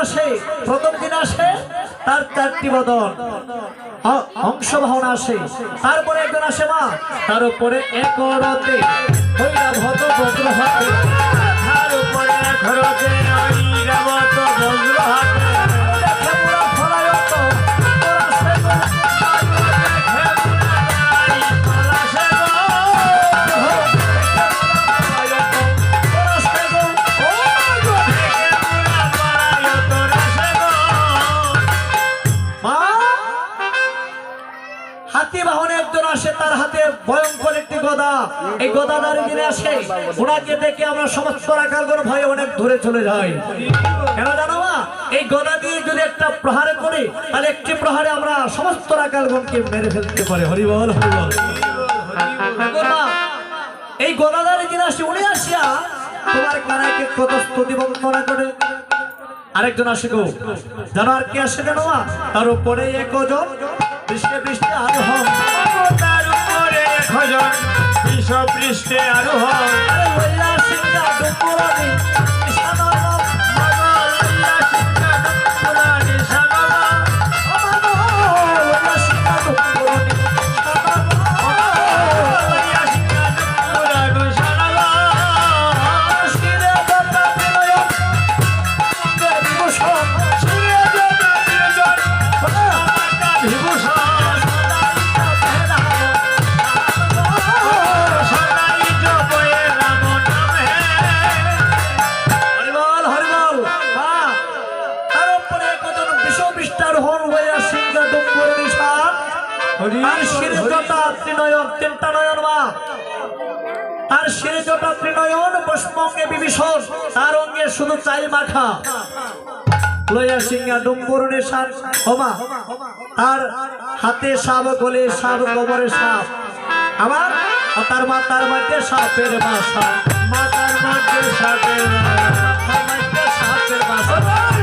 আসে, প্রথম দিন আসে তার 4টি বদন অংশ ভাবনা আসে, তারপরে একজন আসে মা, তার উপরে এক রতে ঐরাবত বজ্র হাতে, তার উপরে এক রতে ঐরাবত বজ্র হাতে, দেখে পুরা ফলায়ত তোরা সে গো, দেখে পুরা দাই ফলাসে গো, তোরা সে গো, ও গো, দেখে পুরা ফলায়ত তোরা সে গো। মা হাতি বাহনে একজন আসে, তার হাতে ভয়ঙ্কর একটি গদা, এই গদাধারী যিনি আসে ওনাকে দেখে আমরা সমস্ত রাখালগণ ভয়ে অনেক দূরে চলে যাই। কেন জানো মা? এই গদা দিয়ে যদি একটা প্রহারে করি তাহলে একটি প্রহারে আমরা সমস্ত রাখালগণকে মেরে ফেলতে পারি। হরি বল, হরি বল। মা, এই গদাধারী যিনি আসে উনি আসিয়া তোমার কানাইকে কত স্তুতি বন্দনা করে। আরেকজন আসে গো, জানো আর কে আসে জানো মা? তার উপরে একজন পৃষ্ঠে পৃষ্ঠে আরোহণ, তার উপরে একজন পৃষ্ঠে আরোহণ, আরে ওইলা সিংহা ডুমুরানি নিশানার মাগল, ওইলা সিংহা ডুমুরানি নিশানার, আমাগো ওইলা সিংহা ডুমুরানি নিশানার, ওইলা সিংহা ডুমুরানি নিশানার, শিরে জটা বিনয় বিভূষণ, শিরে জটা বিনয় বিভূষণ, তার শিরে জটা ত্রিনয়ন পুষ্পঙ্গে বিভীষণ, তার অঙ্গে শুধু চাই মাখা, লইয়া সিংহা ডুম্বরণে সাপ হোমা, তার হাতে সাপ, গলে সাপ, গোবরে সাপ, আবার তার মাথার মধ্যে সাপের বাসা, মাথার মধ্যে সাপের বাসা,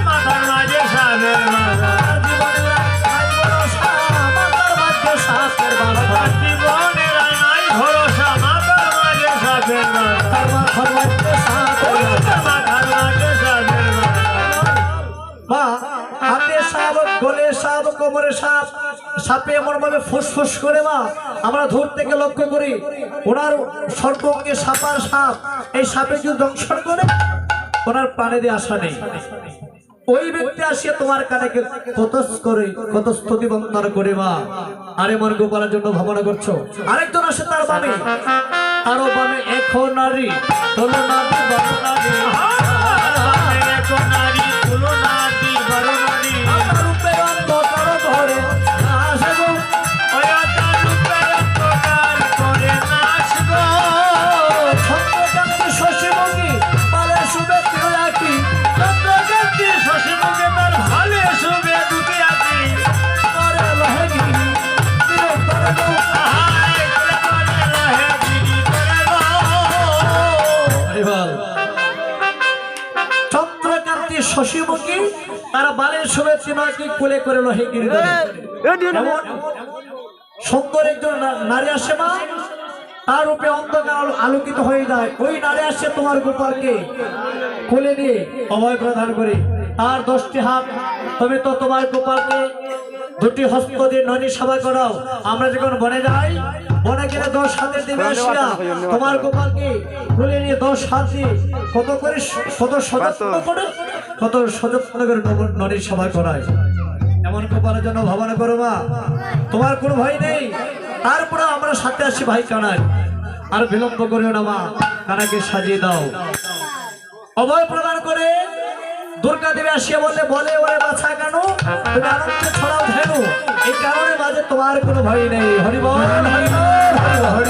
মাথার মাঝে সাপের বাসা, জীবনের নাই ভরসা, মাথার মধ্যে সাপের বাসা, জীবনের নাই ভরসা, মাথার মাঝে সাপের বাসা, তার মাথার মধ্যে সাপের বাসা, মাথার মাঝে সাপের বাসা। মা, হাতে সাপ, গলে সাপ, কোমরে সাপ, সাপে এমন ভাবে ফুসফুস করে মা আমরা দূর থেকে লক্ষ্য করি, ওনার সর্বঙ্গে সাপার সাপ, এই সাপে যদি দংশন করে ওনার প্রাণে দিয়ে আসা নেই। ওই ব্যক্তি আসিয়া তোমার কানে কত করে, কত স্তুতি বন্দনা করে মা, আরে মন গোপালের জন্য ভাবনা করছো। আরেকজন আসে তার বামে, আরো বামে এখন নারী তুলনাদি বরনাদি, এখন নারী তুলনাদি বরনাদি, আমার রূপে অন্ধকার ধরে আসে গো, ওয়াতার রূপে অন্ধকার করে আসগো, ছন্দ্রকান্তি শশীমুখী পালে শুভে তিলকি, ছন্দ্রকান্তি শশীমুখী তার ভালে শুভে দুটি আছি, করে লহে গিরি তিরে করে গো, আহাই করে লহে গিরি করে গো। হরি বল। চন্দ্রকান্তি শশীমুখী তার বালের শুভে তিলকি কোলে করে লহে গিরি ধরে। এমন সুন্দর একজন নারী আসে মা, তার রূপে অন্ধকার আলোকিত হয়ে যায়। ওই নারী আসে তোমার গোপালকে কোলে নিয়ে অভয় প্রদান করে, আর 10টি হাত, তুমি তো তোমার গোপালকে 2টি হস্ত দিয়ে ননী সেবা করাও। আমরা যখন বনে যাই, বনে গেলে 10 হাতে দেবে আসিয়া তোমার গোপালকে কোলে নিয়ে 10 হাত দিয়ে কত করে, কত সযত্ন করে, কত সযত্ন করে ননী সেবা করায়। এমন গোপালের জন্য ভাবনা করো মা, তোমার কোনো ভয় নেই। তারপরে আমরা সাথে আসি ভাই কানাই, আর বিলম্ব করিও না মা, কানাকে সাজিয়ে দাও। অভয় প্রদান করে দুর্গা দেবী আসিয়া বলে ওরে বাছা কেন তুমি আনন্দে ছড়াও ধেনু, এই কারণে মাঝে তোমার কোনো ভয় নেই। হরি বল, হরি বল, হরি বল।